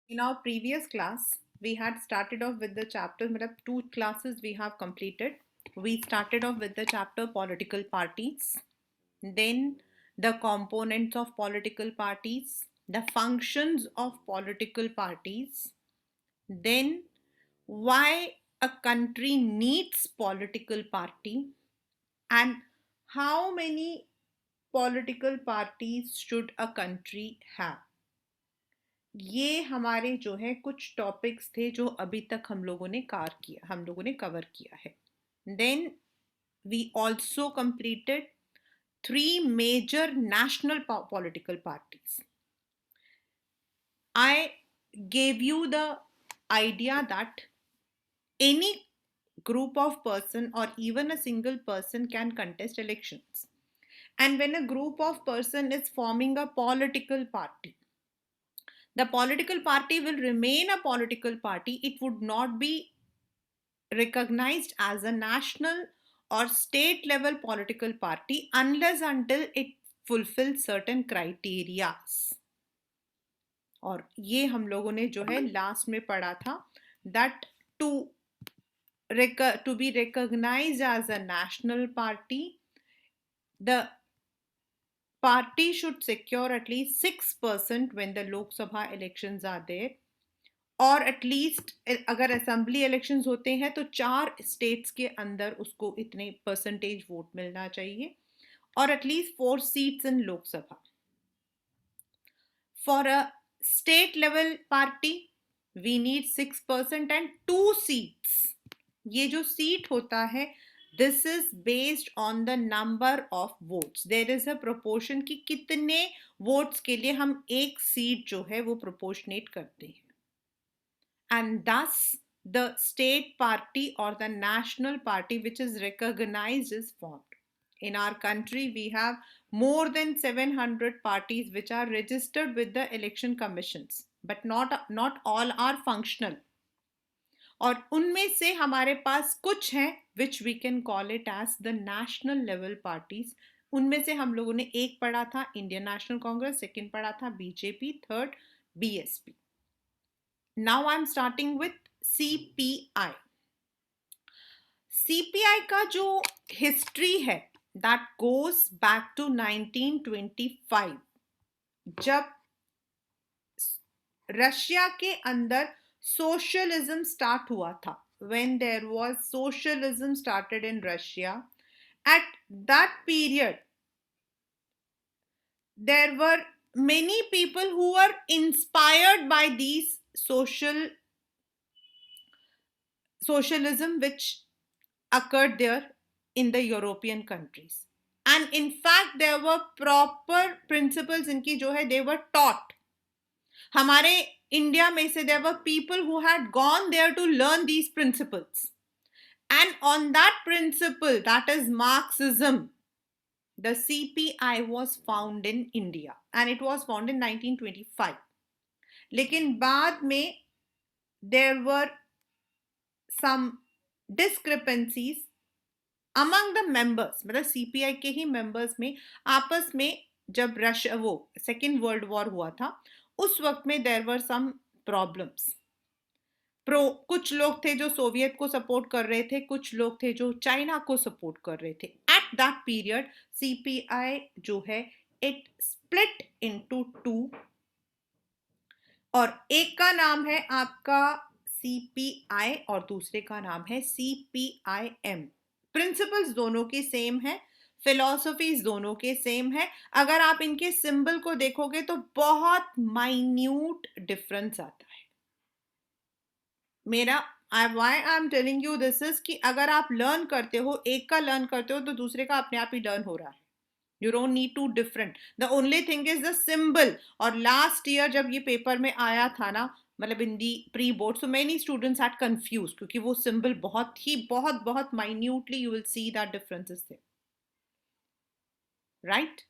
In our previous class, we had started off with the chapter, matlab two classes we have completed. We started off with the chapter political parties, then the components of political parties, the functions of political parties, then why a country needs political party, and how many political parties should a country have. ये हमारे जो है कुछ topics थे जो अभी तक हम लोगों ने कवर किया है. Then we also completed 3 major national political parties. I gave you the idea that any group of person or even a single person can contest elections. And when a group of person is forming a political party, the political party will remain a political party. It would not be recognized as a national or state level political party unless until it fulfills certain criteria. और ये हम लोगों ने जो है last में पढ़ा था that to be recognized as a national party, the party should secure at least 6% when the Lok Sabha elections are there, और एटलीस्ट अगर असेंबली इलेक्शंस होते हैं तो 4 स्टेट्स के अंदर उसको इतने परसेंटेज वोट मिलना चाहिए, और at least 4 seats in Lok Sabha. For a state level party we need 6% and 2 seats. ये जो सीट होता है this is based on the number of votes. There is a proportion कि कितने वोट्स के लिए हम एक सीट जो है वो प्रोपोर्शनेट करते हैं. And thus the state party or the national party which is recognized is formed. In our country we have more than 700 parties which are registered with the election commissions, but not all are functional. और उनमें से हमारे पास कुछ हैं which we can call it as the national level parties. उनमें से हम लोगों ने एक पढ़ा था इंडियन नेशनल कांग्रेस, सेकंड पढ़ा था BJP, third BSP. Now I'm starting with CPI. CPI का जो हिस्ट्री है that goes back to 1925, जब रशिया के अंदर सोशलिज्म स्टार्ट हुआ था. When there was socialism started in Russia, at that period there were many people who were inspired by these socialism which occurred there in the European countries. And in fact there were proper principles इनकी जो है they were taught. हमारे India में से there were people who had gone there to learn these principles, and on that principle, that is Marxism, the CPI was found in India and it was found in 1925. लेकिन बाद में there were some discrepancies among the members, मतलब CPI के ही members में आपस में जब वो सेकेंड वर्ल्ड वॉर हुआ था उस वक्त में देयर वर सम प्रॉब्लम्स. कुछ लोग थे जो सोवियत को सपोर्ट कर रहे थे, कुछ लोग थे जो चाइना को सपोर्ट कर रहे थे. एट दैट पीरियड सीपीआई जो है इट स्प्लिट इनटू 2, और एक का नाम है आपका सीपीआई और दूसरे का नाम है सीपीआईएम. प्रिंसिपल्स दोनों की सेम है, फिलॉसफीज दोनों के सेम है. अगर आप इनके सिंबल को देखोगे तो बहुत माइन्यूट डिफरेंस आता है. मेरा why I am telling you this is कि अगर आप लर्न करते हो, एक का लर्न करते हो तो दूसरे का अपने आप ही लर्न हो रहा है. You don't need to different. The only thing is the symbol. और last year जब ये पेपर में आया था ना, मतलब in the pre-board, so many students had confused क्योंकि वो symbol बहुत minutely you will see that differences there. Right?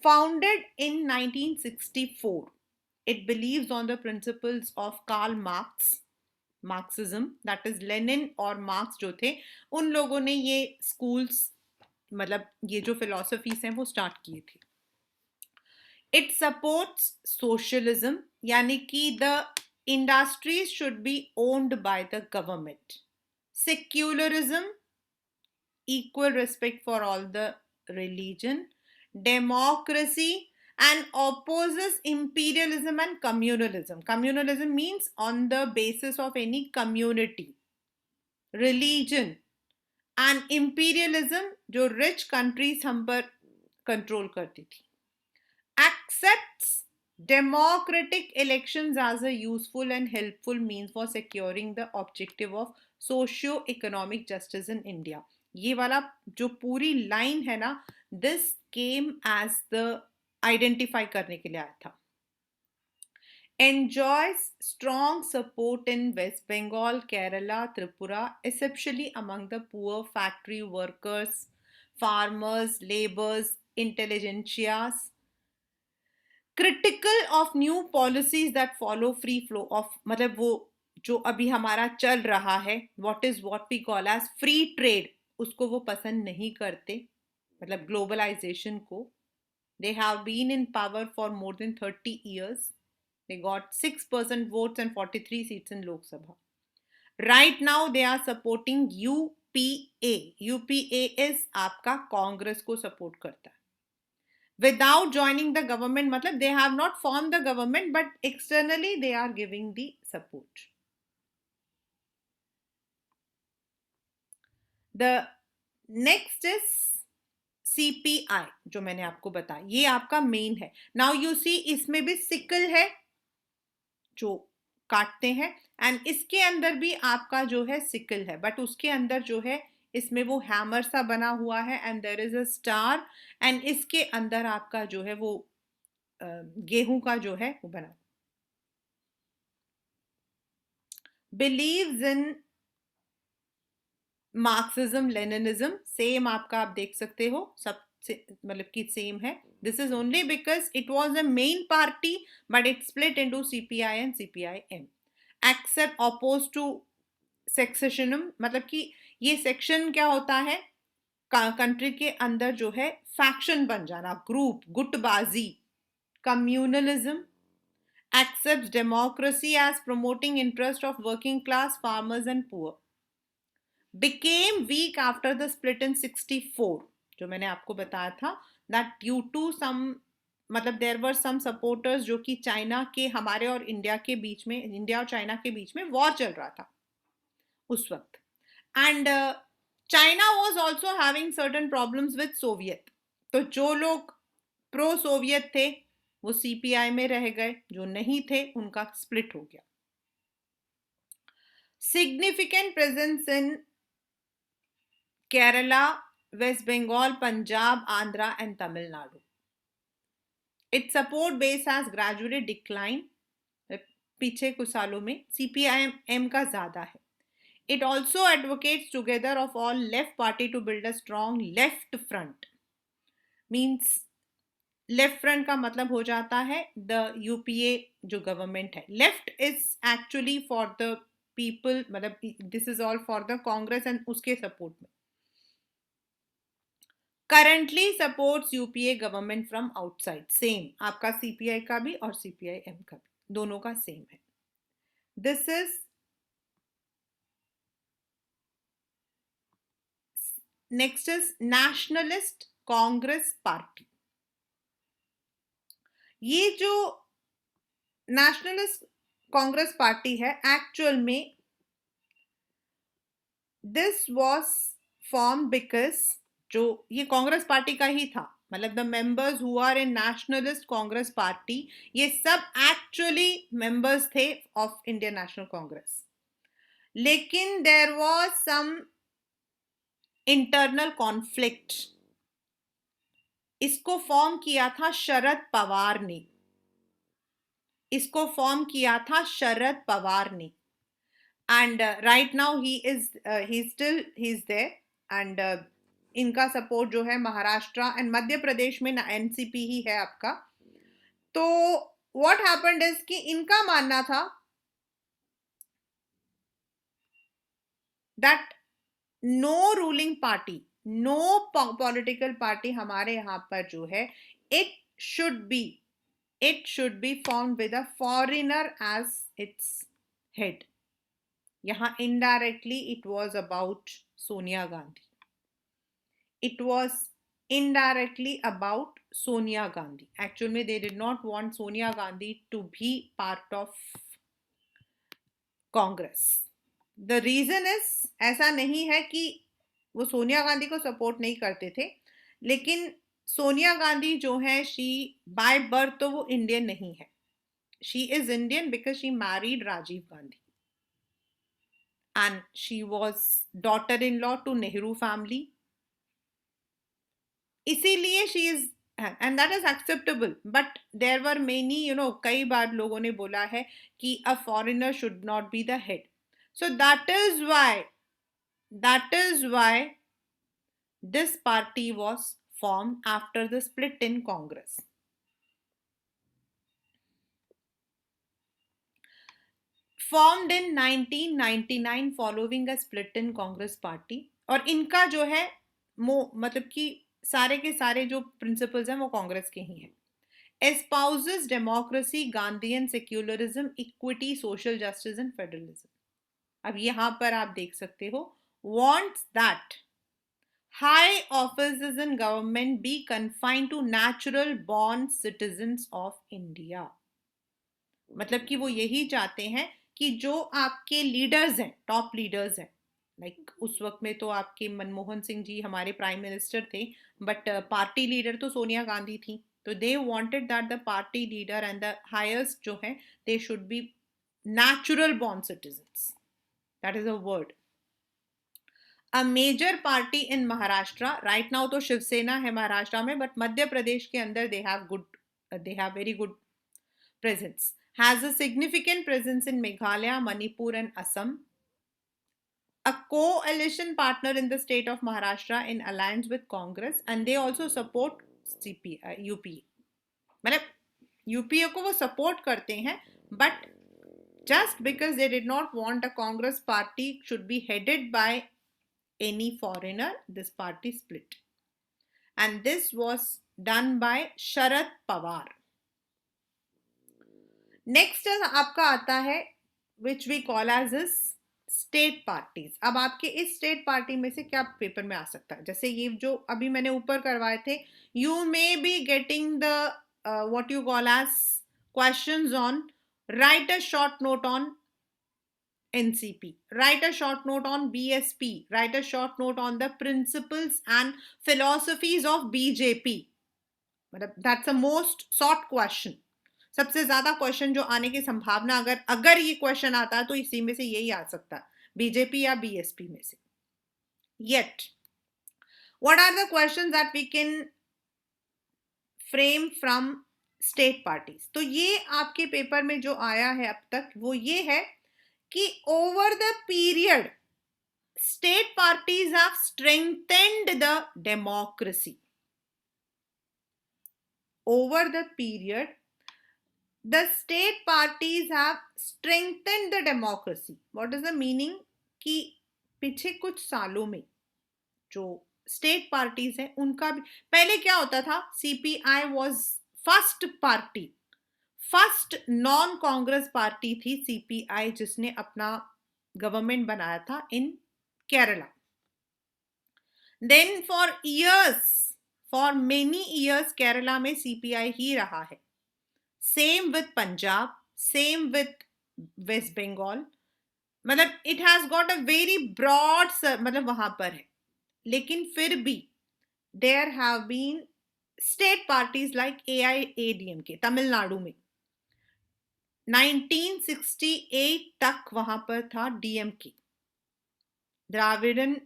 Founded in 1964, it believes on the principles of Karl Marx, Marxism, that is Lenin और Marx जो थे, उन लोगों ने ये schools, मतलब ये जो फिलोसफीज हैं वो स्टार्ट किए थे. इट सपोर्ट्स सोशलिज्म, यानी कि the industries should be owned by the government. Secularism, equal respect for all the religion, democracy, and opposes imperialism and communalism. Communalism means on the basis of any community, religion, and imperialism जो rich countries हम पर control करती थी. Accepts democratic elections as a useful and helpful means for securing the objective of socio-economic justice in India. ये वाला जो पूरी line है ना, this came as the identify करने के लिए आया था. Enjoys strong support in West Bengal, Kerala, Tripura, especially among the poor factory workers, farmers, laborers, intelligentsias. Critical of new policies that follow free flow of, मतलब वो जो अभी हमारा चल रहा है, what we call as free trade, उसको वो पसंद नहीं करते, मतलब ग्लोबलाइजेशन को. They have been in power for more than 30 years. They got 6% votes and 43 seats in Lok Sabha. Right now they are supporting UPA. UPA is आपका कांग्रेस को support करता है. Without joining the government, matlab they have not formed the government, but externally they are giving the support. The next is CPI, जो मैंने आपको बताया, ये आपका मेन है. Now you see इसमें भी सिकल है जो काटते हैं, एंड इसके अंदर भी आपका जो है सिकल है, बट उसके अंदर जो है इसमें वो हैमर सा बना हुआ है and there is a star, and इसके अंदर आपका जो है वो गेहूं का जो है वो बना. Believes in Marxism Leninism, same आपका आप देख सकते हो, सब मतलब कि सेम है. This is only because it was a main party but it split into CPI and CPIM. Except oppose to secessionism, मतलब कि ये सेक्शन क्या होता है, कंट्री के अंदर जो है फैक्शन बन जाना, ग्रुप, गुटबाजी. Communalism, accepts democracy as promoting interest of working class, farmers and poor. Became weak after the split in 64, जो मैंने आपको बताया था, that due to some, मतलब there were some supporters जो कि चाइना के, हमारे और इंडिया के बीच में, इंडिया और चाइना के बीच में वॉर चल रहा था उस वक्त, and China was also having certain problems with Soviet. तो जो लोग प्रो सोवियत थे वो सीपीआई में रह गए, जो नहीं थे उनका स्प्लिट हो गया. Significant presence in Kerala, West Bengal, Punjab, Andhra and Tamil Nadu. Its support base has gradually decline, पीछे कुछ सालों में सीपीआईएम का ज्यादा है. It also advocates together of all left party to build a strong left front. Means left front का मतलब हो जाता है the UPA जो गवर्नमेंट है. Left is actually for the people, मतलब this is all for the Congress and उसके support में. Currently supports UPA government from outside. Same आपका CPI का भी और CPIM का भी, दोनों का सेम है. This is next is Nationalist Congress Party. ये जो नेशनलिस्ट कांग्रेस पार्टी है, एक्चुअल में दिस वाज फॉर्म बिकॉज जो ये कांग्रेस पार्टी का ही था, मतलब the members who are in Nationalist Congress Party, ये सब एक्चुअली मेंबर्स थे ऑफ इंडियन नेशनल कांग्रेस. लेकिन there was some internal conflict. इसको फॉर्म किया था शरद पवार ने, इसको फॉर्म किया था शरद पवार ने, and right now he is there, and इनका सपोर्ट जो है महाराष्ट्र एंड मध्य प्रदेश में एनसीपी ही है आपका. तो व्हाट हैपेंड इज कि इनका मानना था that no ruling party, no political party हमारे यहाँ पर जो है, it should be it should be formed with a foreigner as its head. यहाँ indirectly it was about Sonia Gandhi. It was indirectly about Sonia Gandhi. Actually, they did not want Sonia Gandhi to be part of Congress. The reason is, ऐसा नहीं है कि वो सोनिया गांधी को support नहीं करते थे, लेकिन सोनिया गांधी जो है, शी बाय बर्थ तो वो इंडियन नहीं है. She is Indian because she married Rajiv Gandhi and she was daughter-in-law to Nehru family. इसीलिए she is, and that is acceptable, but there were many, कई बार लोगों ने बोला है कि a foreigner should not be the head. So that is why this party was formed after the split in Congress. Formed in 1999 following a split in Congress party. और इनका जो है मतलब कि सारे के सारे जो प्रिंसिपल्स हैं वो कांग्रेस के ही हैं. Espouses democracy, Gandhian secularism, equity, social justice and federalism. अब यहाँ पर आप देख सकते हो, wants that high offices in government be confined to natural born citizens of India. मतलब कि वो यही चाहते हैं कि जो आपके लीडर्स हैं, टॉप लीडर्स हैं, लाइक उस वक्त में तो आपके मनमोहन सिंह जी हमारे प्राइम मिनिस्टर थे, बट पार्टी लीडर तो सोनिया गांधी थी. तो they wanted that the party leader and the highest जो है, they should be natural born citizens. That is a word. A major party in Maharashtra right now तो शिवसेना है महाराष्ट्र में, बट मध्य प्रदेश के अंदर they have very good presence. Has a significant presence in Meghalaya, Manipur and Assam. A coalition partner in the state of Maharashtra in alliance with Congress, and they also support UPA. मतलब UPA को वो support करते हैं, but just because they did not want a Congress party should be headed by any foreigner, this party split. And this was done by Sharad Pawar. Next आपका आता है which we call as is state parties. अब आपके इस state party में से क्या paper में आ सकता है, जैसे ये जो अभी मैंने ऊपर करवाए थे, you may be getting the what you call as questions on right a short note on NCP, write a short note on BSP, write a short note on the principles and philosophies of BJP. मतलब that's the most sought question. सबसे ज्यादा question जो आने की संभावना, अगर ये question आता है तो इसी में से यही आ सकता है, बीजेपी या बीएसपी में से. Yet what are the questions that we can frame from state parties. तो ये आपके पेपर में जो आया है अब तक वो ये है कि over the period state parties have strengthened the democracy. Over the period the state parties have strengthened the democracy. What is the meaning? कि पिछले कुछ सालों में जो स्टेट पार्टीज हैं उनका भी, पहले क्या होता था, CPI was first party, first non Congress party थी CPI, जिसने अपना गवर्नमेंट बनाया था in Kerala. Then for many years Kerala में CPI ही रहा है. Same with Punjab, same with West Bengal. मतलब it has got a very broad, मतलब वहां पर है. लेकिन फिर भी there have been state parties like AIADMK Tamil Nadu में. 1968 तक वहां पर था DMK, द्राविडन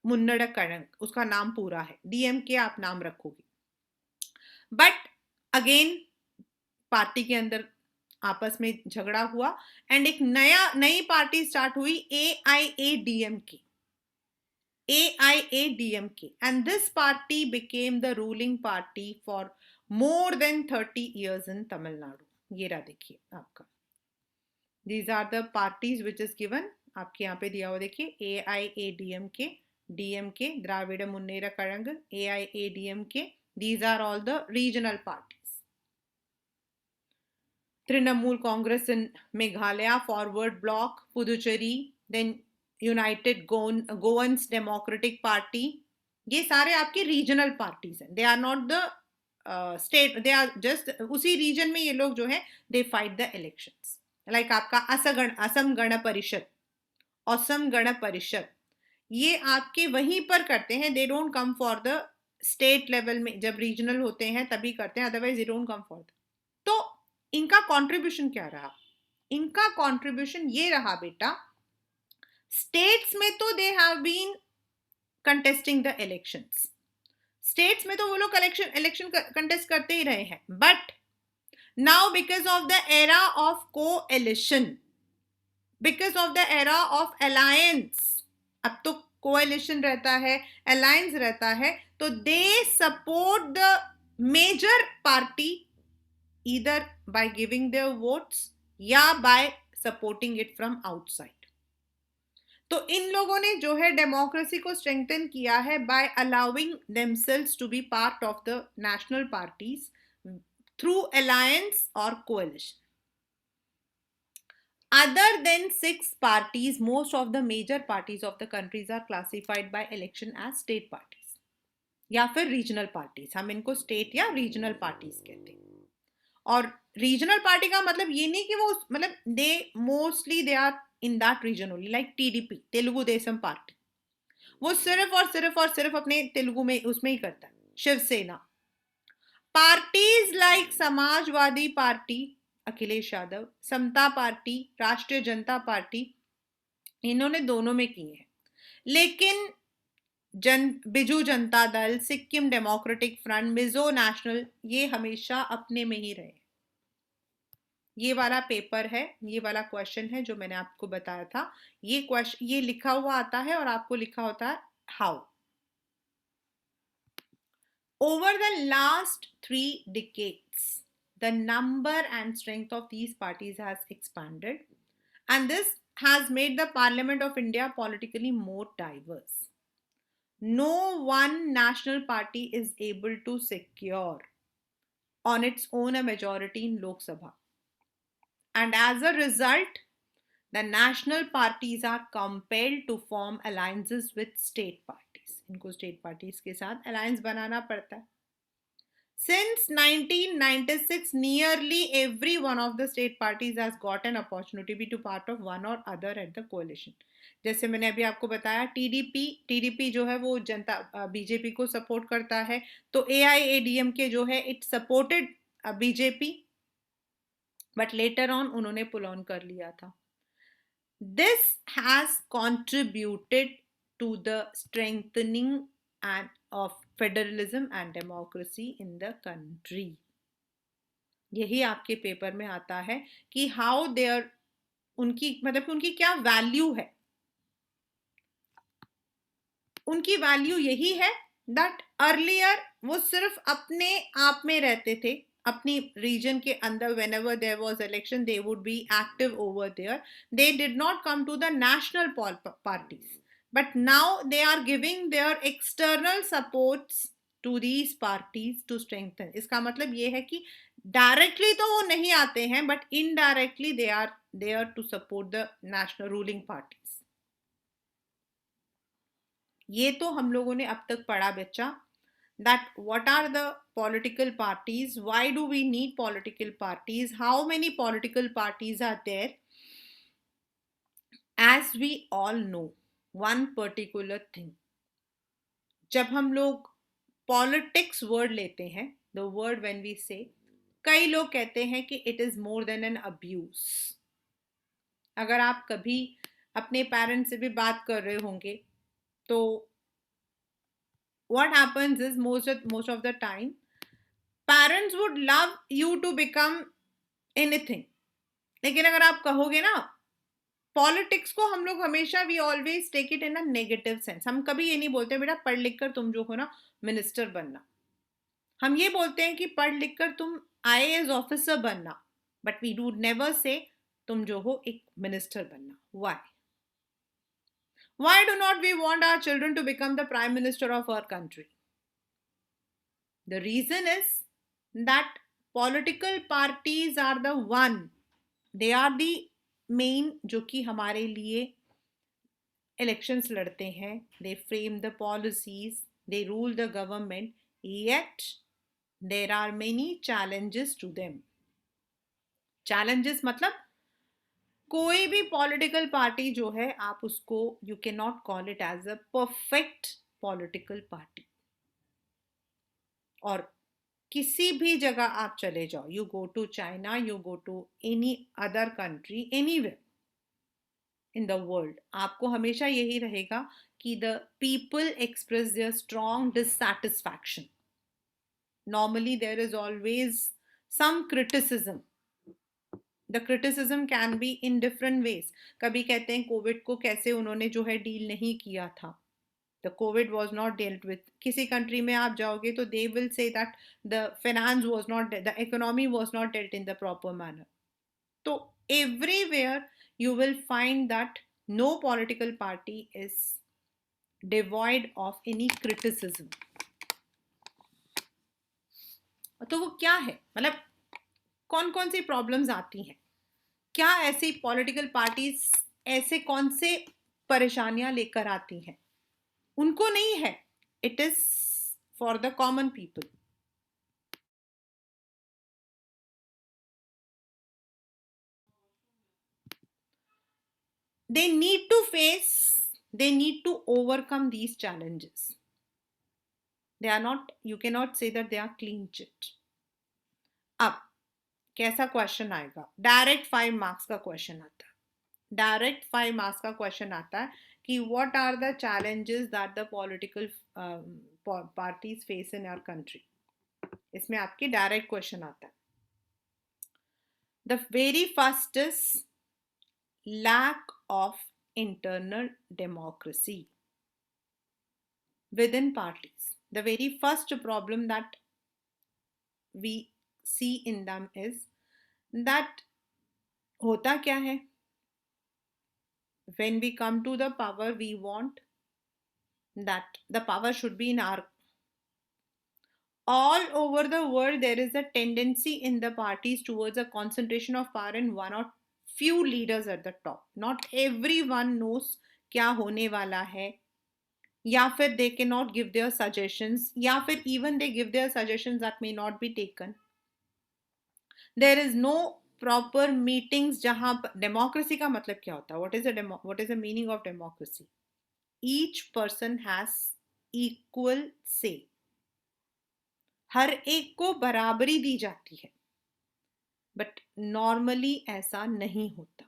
मुन्नड़ कड़ंग, उसका नाम पूरा है. DMK आप नाम रखोगे. बट अगेन पार्टी के अंदर आपस में झगड़ा हुआ एंड एक नई पार्टी स्टार्ट हुई AIADMK. And this party became the ruling party for more than 30 years in Tamil Nadu. ये रहा देखिए आपका. These are the parties which is given. आपके यहाँ पे दिया हुआ देखिए, AIADMK, DMK, Dravida मुन्नेर कड़ंग, AIADMK. These are all the regional parties. Trinamool Congress in Meghalaya, Forward Bloc, Puducherry, then United Goans Democratic Party. ये सारे आपके रीजनल पार्टीज हैं. They are not the state, they are just उसी region में ये लोग जो है they fight the elections. Like आपका असम गण परिषद, ये आपके वहीं पर करते हैं. They don't come for the state level में, जब रीजनल होते हैं तभी करते हैं, otherwise they don't come for the. तो इनका कंट्रीब्यूशन क्या रहा? इनका कंट्रीब्यूशन ये रहा बेटा, स्टेट्स में तो they have been contesting the elections. States में तो वो लोग इलेक्शन कंटेस्ट करते ही रहे हैं. But now because of the era of coalition, because of the era of alliance, अब तो कोएलिशन रहता है, अलायंस रहता है, तो they support the major party either by giving their votes या by supporting it from outside. तो इन लोगों ने जो है डेमोक्रेसी को स्ट्रेंथन किया है by allowing themselves to be part of the national parties through alliance or coalition. Other than 6 parties, most of the major parties of the countries are classified by election as state parties या फिर regional parties. हम इनको state या regional parties कहते हैं. और regional party का मतलब ये नहीं कि वो मतलब they mostly they are in that region only. Like TDP, Telugu Desam party, वो सिर्फ अपने तेलुगु में उसमें ही करता है. Shiv Sena, parties like Samajwadi party Akhilesh Yadav, Samata party, Rashtriya Janata party, इन्होंने दोनों में किए हैं. लेकिन Biju Janata Dal, Sikkim democratic front, Mizo national, ये हमेशा अपने में ही रहे. ये वाला पेपर है, ये वाला क्वेश्चन है जो मैंने आपको बताया था. ये क्वेश्चन ये लिखा हुआ आता है और आपको लिखा होता है how. Over the last 3 decades, the number and strength of these parties has expanded, and this has made the Parliament of India politically more diverse. No one national party is able to secure on its own a majority in Lok Sabha. And as a result, the national parties are compelled to form alliances with state parties. इनको state parties के साथ alliance बनाना पड़ता है. Since 1996, nearly every one of the state parties has got an opportunity to be part of one or other at the coalition. जैसे मैंने अभी आपको बताया, टीडीपी जो है वो जनता बीजेपी को सपोर्ट करता है, तो AIADMK जो है it supported BJP, but later on उन्होंने पुल ऑन कर लिया था. This has contributed to the strengthening and of federalism and democracy in the country. यही आपके पेपर में आता है कि हाउ देयर, उनकी मतलब उनकी क्या वैल्यू है. उनकी वैल्यू यही है दैट अर्लियर वो सिर्फ अपने आप में रहते थे, अपनी रीजन के अंदर. whenever there was election they would be active over there. They did not come to the national parties, but now they are giving their external supports to these parties to strengthen. इसका मतलब ये है कि directly तो वो नहीं आते हैं, but indirectly they are there to support the national ruling parties. ये तो हम लोगों ने अब तक पढ़ा बच्चा, that what are the political parties, why do we need political parties, how many political parties are there. As we all know one particular thing, जब हम लोग पॉलिटिक्स वर्ड लेते हैं, the word when we say, कई लोग कहते हैं कि it is more than an abuse. अगर आप कभी अपने पेरेंट्स से भी बात कर रहे होंगे तो what happens is most of the time parents would love you to become anything. लेकिन अगर आप कहोगे ना पॉलिटिक्स को, हम लोग हमेशा we always take it in a negative sense. हम कभी ये नहीं बोलते बेटा पढ़ लिख कर तुम जो हो ना मिनिस्टर बनना. हम ये बोलते हैं कि पढ़ लिख कर तुम IAS ऑफिसर बनना, but we do never say तुम जो हो एक मिनिस्टर बनना. Why? Why do not we want our children to become the prime minister of our country? The reason is that political parties are the one, they are the main, जो कि हमारे लिए elections लड़ते हैं. They frame the policies, they rule the government, yet there are many challenges to them. Challenges मतलब कोई भी political party जो है, आप उसको, you can not call it as a perfect political party. और किसी भी जगह आप चले जाओ, you go to China, you go to any other country, anywhere in the world, आपको हमेशा यही रहेगा कि the people express their strong dissatisfaction. Normally there is always some criticism. The criticism can be in different ways. कभी कहते हैं Covid को कैसे उन्होंने जो है डील नहीं किया था. The Covid was not dealt with. किसी कंट्री में आप जाओगे तो they will say that the finance was not, the economy was not dealt in the proper manner. तो everywhere you will find that no political party is devoid of any criticism. तो वो क्या है, मतलब कौन कौन सी प्रॉब्लम्स आती हैं, क्या ऐसी पॉलिटिकल पार्टीज ऐसे कौन से परेशानियां लेकर आती हैं? उनको नहीं है, it is for the common people. they need to face they need to overcome these challenges. They are not, you cannot say that they are clean chit. अब कैसा क्वेश्चन आएगा? डायरेक्ट 5 मार्क्स का क्वेश्चन आता है. Direct 5 marks का question आता है कि what are the challenges that the political parties face in our country. इसमें आपके डायरेक्ट क्वेश्चन आता है. The very first is lack of internal democracy within parties. The very first problem that we see in them is that होता क्या है, when we come to the power we want that the power should be in our. All over the world there is a tendency in the parties towards a concentration of power in one or few leaders at the top. Not everyone knows क्या होने वाला है, या फिर they cannot give their suggestions, या फिर even they give their suggestions that may not be taken. There is no proper meetings जहां democracy का मतलब क्या होता है? What is the meaning of democracy? Each person has equal say. हर एक को बराबरी दी जाती है, बट नॉर्मली ऐसा नहीं होता.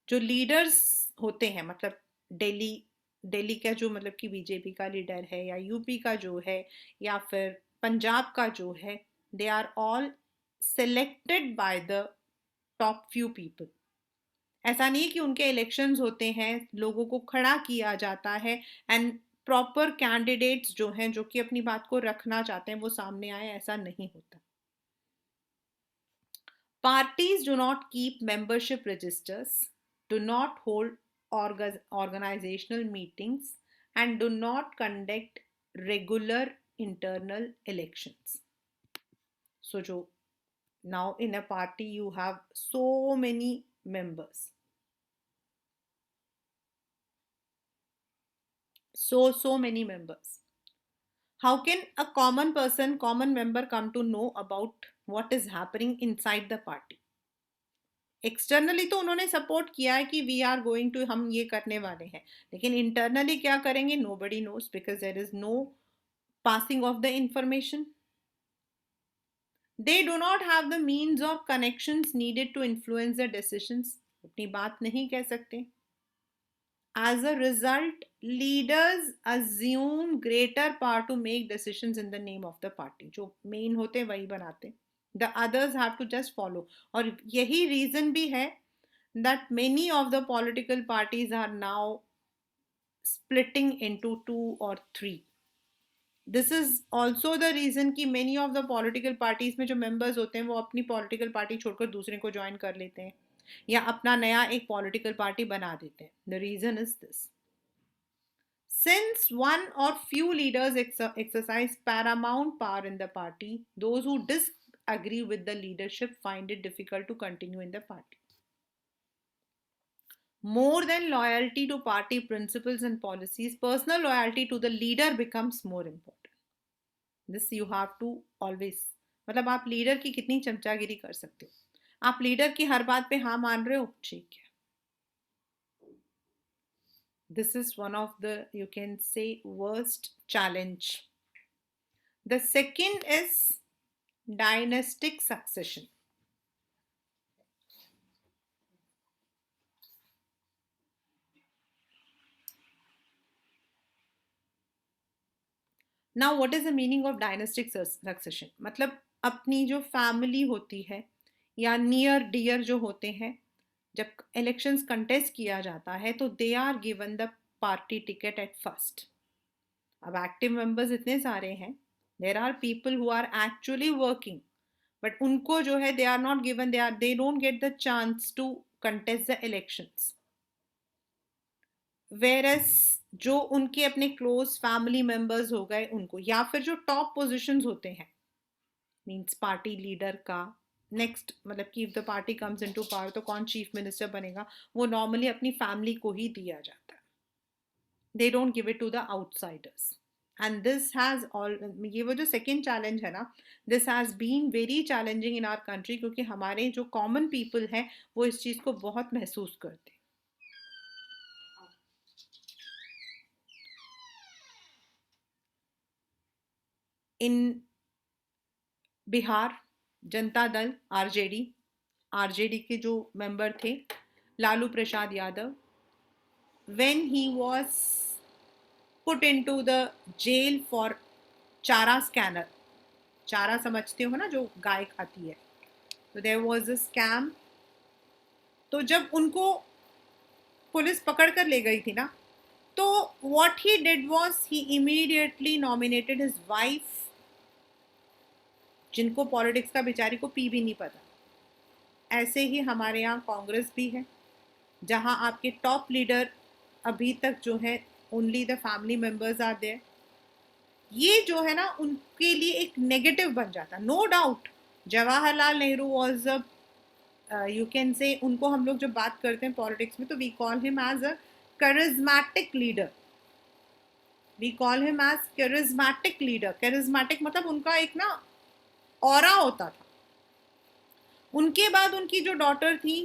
जो लीडर्स होते हैं, मतलब दिल्ली का जो, मतलब कि बीजेपी का लीडर है, या यूपी का जो है, या फिर पंजाब का जो है, they are all selected by the top few people. ऐसा नहीं कि उनके इलेक्शंस होते हैं, लोगों को खड़ा किया जाता है एंड प्रॉपर कैंडिडेट्स जो हैं, जो कि अपनी बात को रखना चाहते हैं, वो सामने आए, ऐसा नहीं होता. Parties do not keep membership registers, do not hold organizational meetings, and do not conduct regular internal elections. So, now in a party you have so many members. So many members. How can a common member come to know about what is happening inside the party? Externally तो उन्होंने support किया है कि we are going to, हम ये करने वाले हैं, लेकिन इंटरनली क्या करेंगे, nobody knows, because there is no passing of the information. They do not have the means of connections needed to influence the decisions. अपनी बात नहीं कह सकते. As a result, leaders assume greater power to make decisions in the name of the party. जो main होते हैं वही बनाते. The others have to just follow. और यही reason भी है that many of the political parties are now splitting into 2 or 3. This is also the reason कि many of the political parties में जो members होते हैं वो अपनी political party छोड़कर दूसरे को join कर लेते हैं, या अपना नया एक पॉलिटिकल पार्टी बना देते हैं. The reason is this. Since one or few leaders exercise paramount power in the party, those who agree with the leadership find it difficult to continue in the party. More than loyalty to party principles and policies, personal loyalty to the leader becomes more important. This you have to always, मतलब आप leader की कितनी चमचागिरी कर सकते हो, आप leader की हर बात पे हाँ मान रहे हो, ठीक है. This is one of the, you can say, worst challenge. The second is dynastic succession. Now what is the meaning of dynastic succession? मतलब अपनी जो फैमिली होती है या नियर डियर जो होते हैं, जब इलेक्शंस कंटेस्ट किया जाता है तो they are given the party ticket at first. अब एक्टिव मेंबर्स इतने सारे हैं, there are people who are actually working, but उनको जो है they are not given, they don't get the chance to contest the elections. Whereas जो उनके अपने क्लोज फैमिली मेंबर्स हो गए उनको, या फिर जो टॉप पोजीशंस होते हैं, मींस पार्टी लीडर का नेक्स्ट, मतलब कि if the party comes into power तो कौन चीफ मिनिस्टर बनेगा, वो नॉर्मली अपनी फैमिली को ही दिया जाता है. They don't give it to the outsiders. And this has all, ये वो जो सेकेंड चैलेंज है ना, this has been very challenging in our country, क्योंकि हमारे जो कॉमन पीपल हैं वो इस चीज को बहुत महसूस करते हैं. इन बिहार जनता दल आरजेडी के जो मेंबर थे Lalu Prasad Yadav, when he was put into the jail for चारा स्कैनर, चारा समझते हो ना जो गाय खाती है, तो there was a scam. तो जब उनको पुलिस पकड़ कर ले गई थी ना, तो what he did was he immediately nominated his wife, जिनको पॉलिटिक्स का बेचारी को पी भी नहीं पता. ऐसे ही हमारे यहाँ कांग्रेस भी है, जहाँ आपके टॉप लीडर अभी तक जो है only the family members are there. ये जो है ना उनके लिए एक नेगेटिव बन जाता. No doubt Jawaharlal Nehru was a, you can say, उनको हम लोग जब बात करते हैं पॉलिटिक्स में तो we call him as a charismatic leader. We call him as charismatic leader. Charismatic मतलब उनका एक ना ऑरा होता था. उनके बाद उनकी जो डॉटर थी,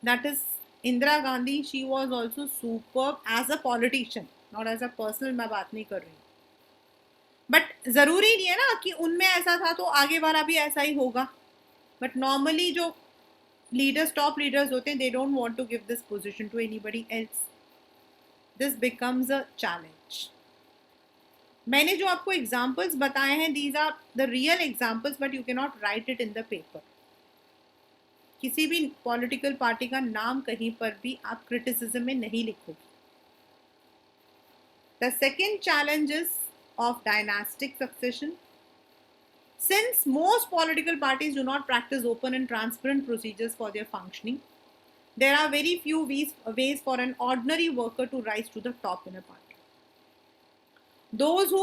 that is Indira Gandhi, she was also superb as a politician, not as a personal, मैं बात नहीं कर रही. बट जरूरी नहीं है ना कि उनमें ऐसा था तो आगे वाला भी ऐसा ही होगा. बट नॉर्मली जो लीडर्स, टॉप लीडर्स होते हैं, they don't want to give this position to anybody else. This becomes a challenge. मैंने जो आपको एग्जाम्पल्स बताए हैं, these are the real examples, but you can not write it in the paper. किसी भी political party का नाम कहीं पर भी आप क्रिटिसिज्म में नहीं लिखोगे. The second challenge is of dynastic succession. Since most political parties do not practice open and transparent procedures for their functioning, there are very few ways for an ordinary worker to rise to the top in a party. Those who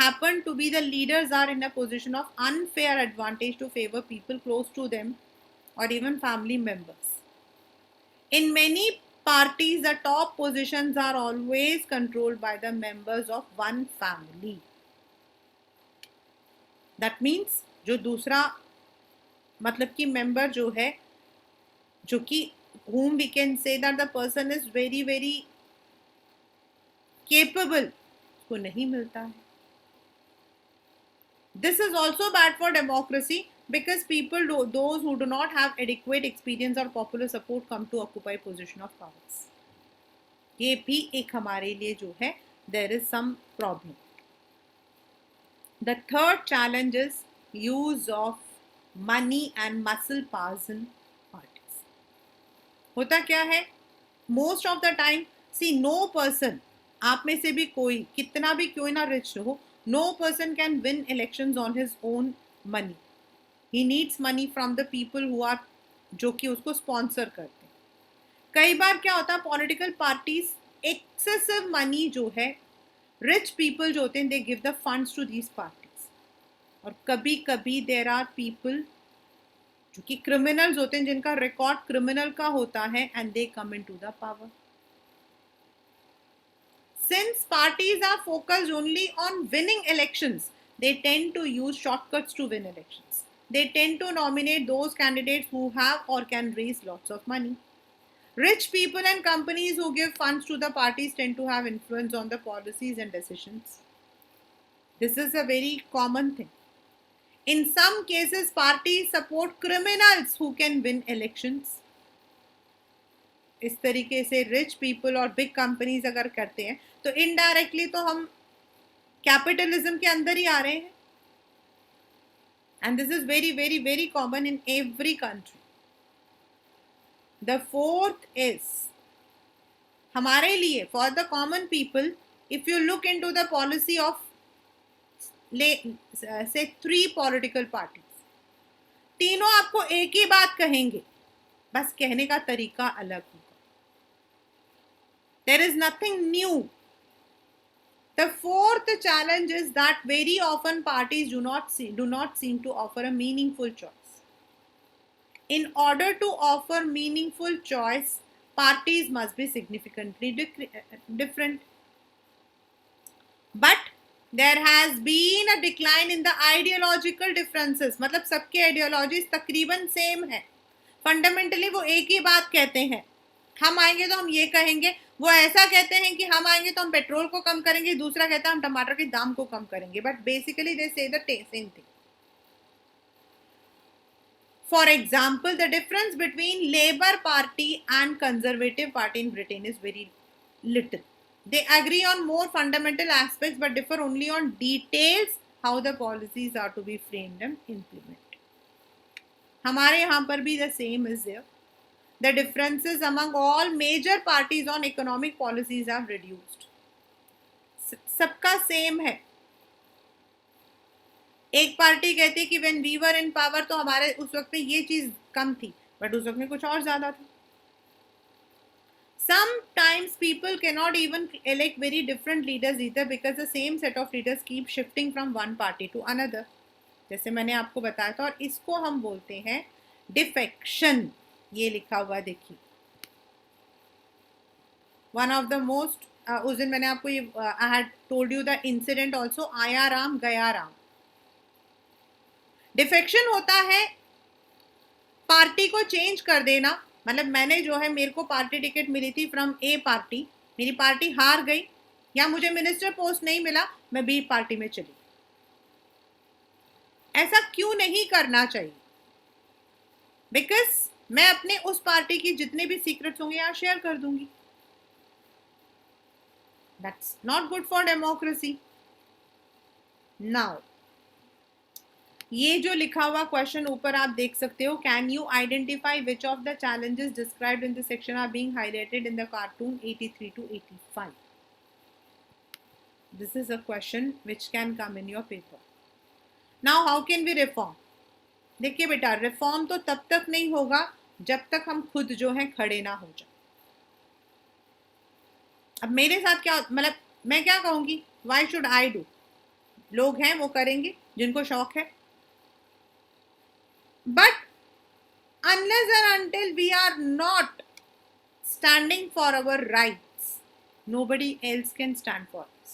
happen to be the leaders are in a position of unfair advantage to favor people close to them or even family members. In many parties, the top positions are always controlled by the members of one family. That means जो दूसरा, मतलब कि member जो है, जो कि whom we can say that the person is very very capable, उसको नहीं मिलता है. This is also bad for democracy, because people, those who do not have adequate experience or popular support, come to occupy position of powers. ये भी एक हमारे लिए जो है, there is some problem. The third challenge is use of money and muscle powers in parties. होता क्या है, most of the time, see, no person, आप में से भी कोई कितना भी क्यों ना रिच हो, no person can win elections on his own money. He needs money from the people who are, जो कि उसको स्पॉन्सर करते हैं. कई बार क्या होता है, पॉलिटिकल पार्टीज एक्सेसिव मनी जो है, रिच पीपल जो होते हैं, they give the funds to these parties. और कभी कभी देर आर पीपल जो कि क्रिमिनल्स होते हैं, जिनका रिकॉर्ड क्रिमिनल का होता है, and they come into the power. Since parties are focused only on winning elections, they tend to use shortcuts to win elections. They tend to nominate those candidates who have or can raise lots of money. Rich people and companies who give funds to the parties tend to have influence on the policies and decisions. This is a very common thing. In some cases, parties support criminals who can win elections. इस तरीके से rich people और big companies अगर करते हैं तो indirectly तो हम कैपिटलिज्म के अंदर ही आ रहे हैं. And this is very very very common in every country. The fourth is हमारे लिए for the common people, if you look into the policy of से 3 पॉलिटिकल पार्टीज, तीनों आपको एक ही बात कहेंगे, बस कहने का तरीका अलग होगा. There is nothing new. The fourth challenge is that very often parties do not seem to offer a meaningful choice. In order to offer meaningful choice, parties must be significantly different. But there has been a decline in the ideological differences. मतलब सबके ideologies तकरीबन same है. Fundamentally वो एक ही बात कहते हैं, हम आएंगे तो हम ये कहेंगे. वो ऐसा कहते हैं कि हम आएंगे तो हम पेट्रोल को कम करेंगे, दूसरा कहता है हम टमाटर के दाम को कम करेंगे. बट बेसिकली दे से the same thing. For example, the difference between labour party and conservative party in Britain is very little. They agree on more fundamental aspects but differ only on details how the policies are to be framed and implemented. हमारे यहाँ पर भी the same is there. The differences among all major parties on economic policies have reduced. सबका same है. एक party कहती है कि when we were in power तो हमारे उस वक्त में ये चीज कम थी, बट उस वक्त में कुछ और ज्यादा था. Sometimes people cannot even elect very different leaders either because the same set of leaders keep shifting from one party to another. जैसे मैंने आपको बताया था, और इसको हम बोलते हैं defection. ये लिखा हुआ देखिए. One of the most उस दिन मैंने आपको ये I had told you the incident also, आया राम गया राम. डिफेक्शन होता है पार्टी को चेंज कर देना. मतलब मैंने जो है, मेरे को पार्टी टिकट मिली थी फ्रॉम ए पार्टी, मेरी पार्टी हार गई या मुझे मिनिस्टर पोस्ट नहीं मिला, मैं बी पार्टी में चली. ऐसा क्यों नहीं करना चाहिए? बिकॉज मैं अपने उस पार्टी की जितने भी सीक्रेट्स होंगे यहाँ शेयर कर दूंगी. That's not good for democracy. Now ये जो लिखा हुआ क्वेश्चन ऊपर आप देख सकते हो, can you identify which of the challenges described in the section are being highlighted in the cartoon 83 to 85. This is a question which can come in your paper. Now how can we reform? देखिए बेटा, reform तो तब तक नहीं होगा जब तक हम खुद जो है खड़े ना हो जाए. अब मेरे साथ क्या, मतलब मैं क्या कहूंगी, व्हाई शुड आई डू? लोग हैं वो करेंगे जिनको शौक है. But unless and until we are not standing for our rights, nobody else can stand for us.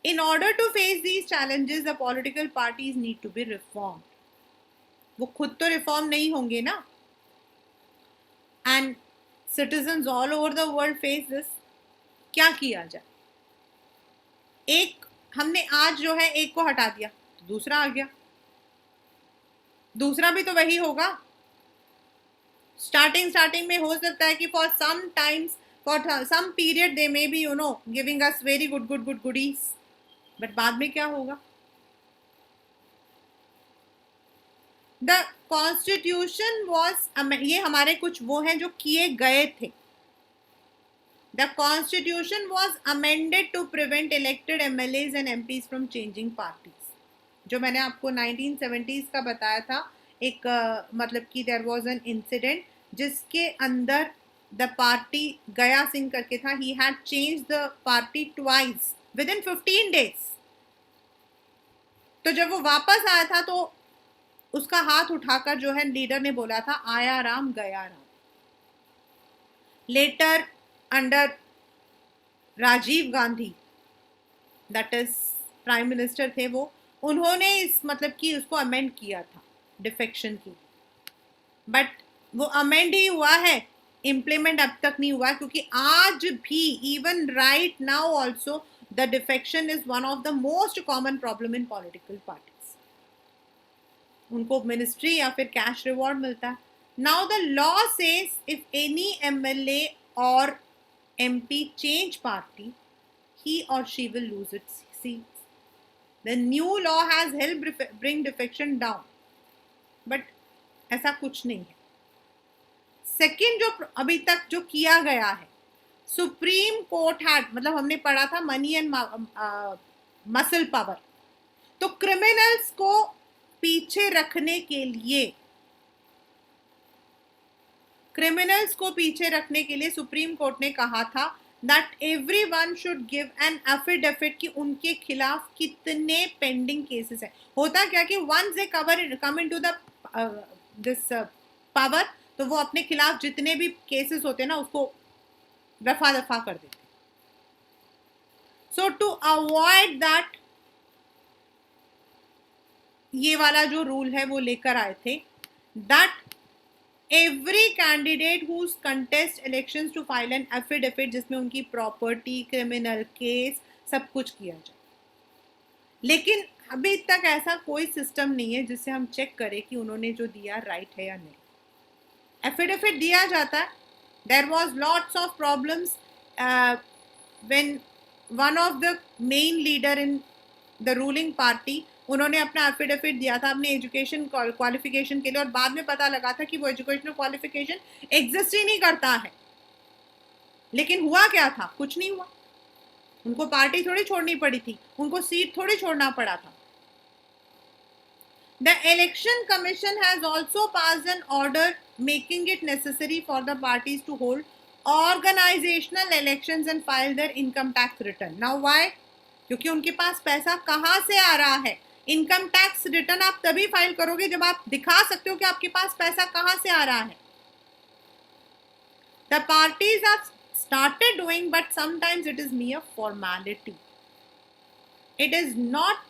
In order to face these challenges, the political parties need to be reformed. वो खुद तो रिफॉर्म नहीं होंगे ना. And citizens all over the world face this. क्या किया जाए? एक हमने आज जो है एक को हटा दिया तो दूसरा आ गया, दूसरा भी तो वही होगा. स्टार्टिंग में हो सकता है कि for some times, for some period they may be giving us very goodies, but बाद में क्या होगा? द कॉन्स्टिट्यूशन वॉज, ये हमारे कुछ वो हैं जो किए गए थे. The constitution was amended to prevent elected MLAs and MPs from changing parties. जो मैंने आपको 1970s का बताया था, एक मतलब कि देयर वाज एन इंसिडेंट जिसके अंदर द पार्टी गया सिंह करके था, he had change the party twice with in 15 days. तो जब वो वापस आया था तो उसका हाथ उठाकर जो है लीडर ने बोला था, आया राम गया Ram. Later under Rajiv Gandhi, that is prime minister थे वो, उन्होंने इस मतलब कि उसको अमेंड किया था डिफेक्शन की, बट वो अमेंड ही हुआ है, इम्प्लीमेंट अब तक नहीं हुआ, क्योंकि आज भी even right now also the defection is one of the most common problem in political parties. उनको मिनिस्ट्री या फिर कैश रिवॉर्ड मिलता है। Now the law says if any MLA और MP change party, he or she will lose its seats. The new law has helped bring defection down, but ऐसा कुछ नहीं है। सेकेंड जो अभी तक जो किया गया है, सुप्रीम कोर्ट हैड, मतलब हमने पढ़ा था मनी एंड मसल पावर, तो क्रिमिनल्स को पीछे रखने के लिए, सुप्रीम कोर्ट ने कहा था that everyone should give an affidavit कि उनके खिलाफ कितने पेंडिंग केसेस है। होता क्या कि once they come into the this power, तो वो अपने खिलाफ जितने भी केसेस होते हैं ना उसको रफा दफा कर देते। सो टू अवॉइड दैट, ये वाला जो रूल है वो लेकर आए थे, that every candidate who's contest elections to file an affidavit जिसमें उनकी प्रॉपर्टी, क्रिमिनल केस सब कुछ किया जाए। लेकिन अभी तक ऐसा कोई सिस्टम नहीं है जिससे हम चेक करें कि उन्होंने जो दिया राइट है या नहीं। एफिडेविट दिया जाता है, there was lots of problems when one of the main leader in the ruling party, उन्होंने अपना एफिडेविट दिया था अपने एजुकेशन क्वालिफिकेशन के लिए, और बाद में पता लगा था कि वो एजुकेशनल क्वालिफिकेशन एग्जिस्ट ही नहीं करता है। लेकिन हुआ क्या था? कुछ नहीं हुआ। उनको पार्टी थोड़ी छोड़नी पड़ी थी, उनको सीट थोड़ी छोड़ना पड़ा था। The election commission has also passed an order making it necessary for the parties to hold organisational elections and file their income tax return. Now why? क्योंकि उनके पास पैसा कहां से आ रहा है। इनकम टैक्स रिटर्न आप तभी फाइल करोगे जब आप दिखा सकते हो कि आपके पास पैसा कहां से आ रहा है। The parties are started doing, but sometimes it is mere formality. It is not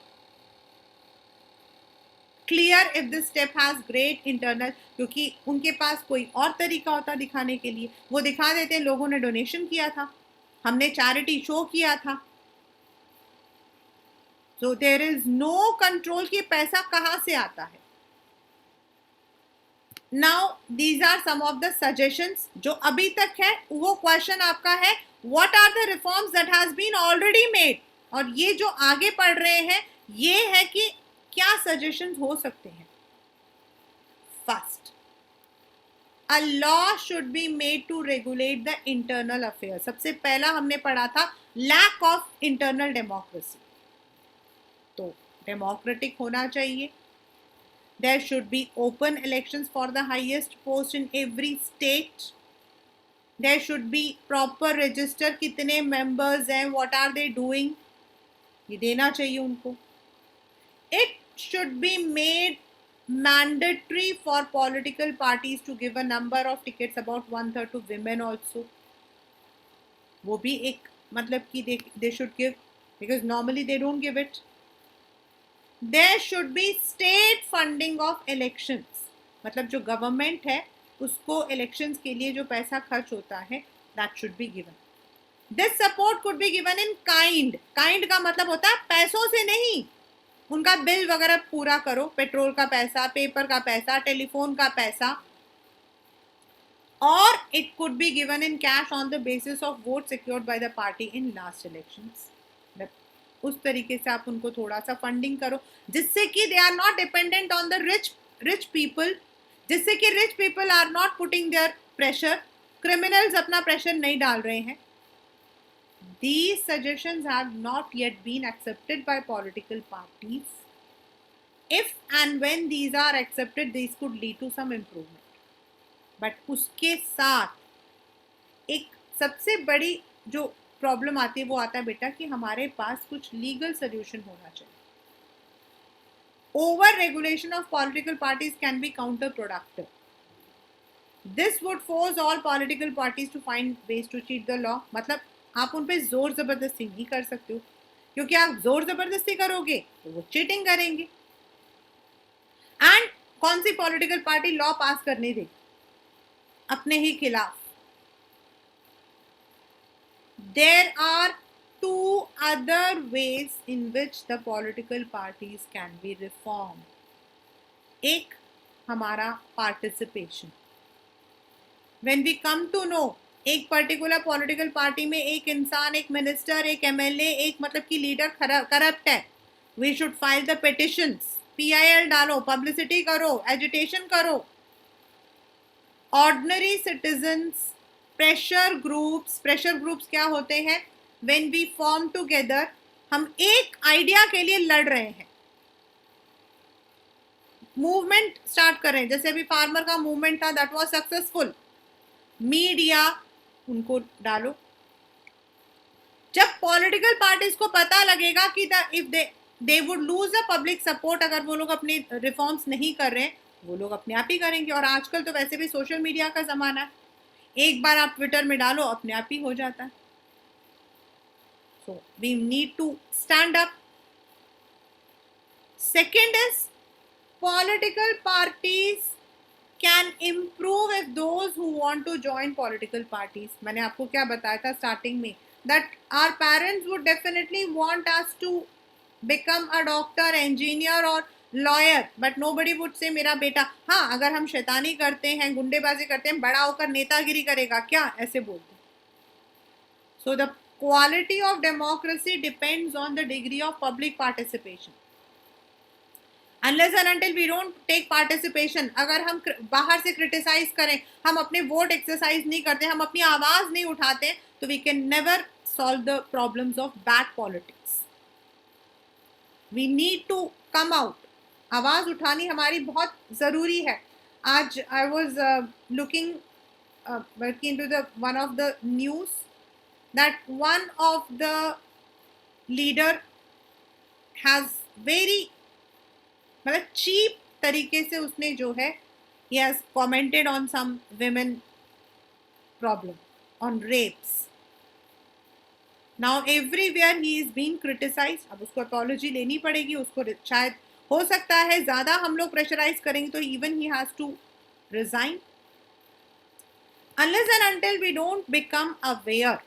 clear if this step has great internal, क्योंकि उनके पास कोई और तरीका होता दिखाने के लिए, वो दिखा देते हैं लोगों ने डोनेशन किया था, हमने चैरिटी शो किया था। So there is no control कि पैसा कहां से आता है। Now these are some of the suggestions जो अभी तक है। वो क्वेश्चन आपका है, what are the reforms that has been already made, और ये जो आगे पढ़ रहे हैं ये है कि क्या suggestions हो सकते हैं। First, a law should be made to regulate the internal affairs। सबसे पहला हमने पढ़ा था lack of internal democracy, तो डेमोक्रेटिक होना चाहिए। There should be open elections for the highest post in every state. There should be proper register, कितने members हैं, what are they doing, ये देना चाहिए उनको। It should be made mandatory for political parties to give a number of tickets, about 1/3 to women also। वो भी एक मतलब कि they should give, because normally they don't give it। There should be state funding of elections, मतलब जो government है उसको elections के लिए जो पैसा खर्च होता है that should be given। This support could be given in kind। kind का मतलब होता है पैसों से नहीं, उनका बिल वगैरह पूरा करो, पेट्रोल का पैसा, पेपर का पैसा, टेलीफोन का पैसा, और it could be given in cash on the basis of votes secured by the party in last elections। उस तरीके से आप उनको थोड़ा सा फंडिंग करो जिससे कि they are not dependent on the rich people, जिससे कि rich people are not putting their pressure, criminals अपना प्रेशर नहीं डाल रहे हैं। These suggestions have not yet been accepted by political parties. If and when these are accepted, these could lead to some improvement. But उसके साथ एक सबसे बड़ी जो प्रॉब्लम आती है वो आता है बेटा कि हमारे पास कुछ लीगल सोल्यूशन होना चाहिए। over regulation of political parties can be counterproductive. This would force all political parties to find ways to cheat the law. मतलब आप उन पे जोर जबरदस्ती नहीं कर सकते हो, क्योंकि आप जोर जबरदस्ती करोगे तो वो चीटिंग करेंगे. एंड कौन सी पॉलिटिकल पार्टी लॉ पास करने देगी अपने ही खिलाफ? There are two other ways in which the political parties can be reformed. एक हमारा participation. When we come to know एक पर्टिकुलर पॉलिटिकल पार्टी में एक इंसान, एक मिनिस्टर, एक एमएलए, एक मतलब कि लीडर करप्ट है, we should file the petitions. PIL डालो, पब्लिसिटी करो, एजिटेशन करो. ऑर्डिनरी सिटीजन्स, प्रेशर ग्रुप्स क्या होते हैं? व्हेन वी फॉर्म टुगेदर, हम एक आइडिया के लिए लड़ रहे हैं, मूवमेंट स्टार्ट कर रहे हैं. जैसे अभी फार्मर का मूवमेंट था, दैट वाज सक्सेसफुल. मीडिया, उनको डालो. जब पॉलिटिकल पार्टीज को पता लगेगा कि if they would lose the public support, अगर वो लोग अपनी रिफॉर्म्स नहीं कर रहे हैं, वो लोग अपने आप ही करेंगे. और आजकल तो वैसे भी सोशल मीडिया का जमाना है, एक बार आप ट्विटर में डालो, अपने आप ही हो जाता है. So we need to stand up. Second is political parties can improve if those who want to join political parties. मैंने आपको क्या बताया था स्टार्टिंग में, that our parents would definitely want us to become a doctor, engineer or lawyer, but nobody would say मेरा बेटा, हाँ अगर हम शैतानी करते हैं, गुंडेबाजी करते हैं, बड़ा होकर नेतागिरी करेगा क्या, ऐसे बोलते हैं. So the quality of democracy depends on the degree of public participation. Unless and until we don't take participation, अगर हम बाहर से क्रिटिसाइज करें, हम अपने वोट एक्सरसाइज नहीं करते, हम अपनी आवाज नहीं उठाते, तो we can never solve the problems of bad politics. We need to come out. आवाज उठानी हमारी बहुत जरूरी है. आज I was looking into the one of the news that one of the leader has very मतलब चीप तरीके से उसने जो है, he has commented on some women problem, on rapes. Now everywhere he is being criticized. अब उसको apology लेनी पड़ेगी, उसको शायद हो सकता है ज़्यादा हम लोग प्रेशराइज करेंगे तो even he has to resign. Unless and until we don't become aware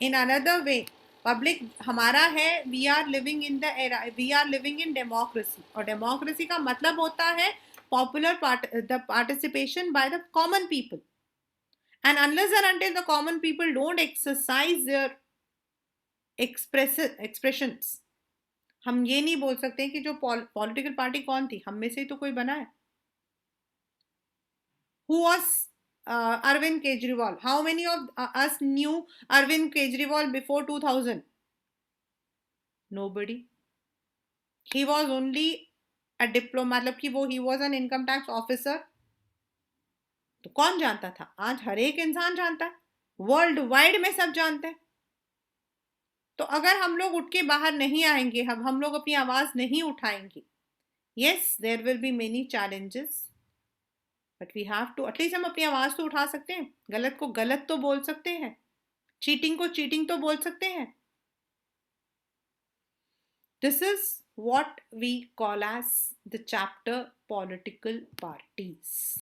in another way, public हमारा है, we are living in the era, we are living in democracy. और डेमोक्रेसी का मतलब होता है popular the participation by the common people. And unless and until the common people don't exercise their expressions, हम ये नहीं बोल सकते कि जो पॉलिटिकल पार्टी कौन थी, हम में से ही तो कोई बना है. Who was Arvind Kejriwal? How many of us knew Arvind Kejriwal before 2000? Nobody. He was only a diploma, मतलब कि वो he was an income tax officer. तो कौन जानता था? आज हर एक इंसान जानता है, वर्ल्ड वाइड में सब जानते हैं. तो अगर हम लोग उठ के बाहर नहीं आएंगे, हम लोग अपनी आवाज नहीं उठाएंगे, yes there will be many challenges, but we have to, at least हम अपनी आवाज तो उठा सकते हैं. गलत को गलत तो बोल सकते हैं, चीटिंग को चीटिंग तो बोल सकते हैं. This is what we call as the chapter political parties.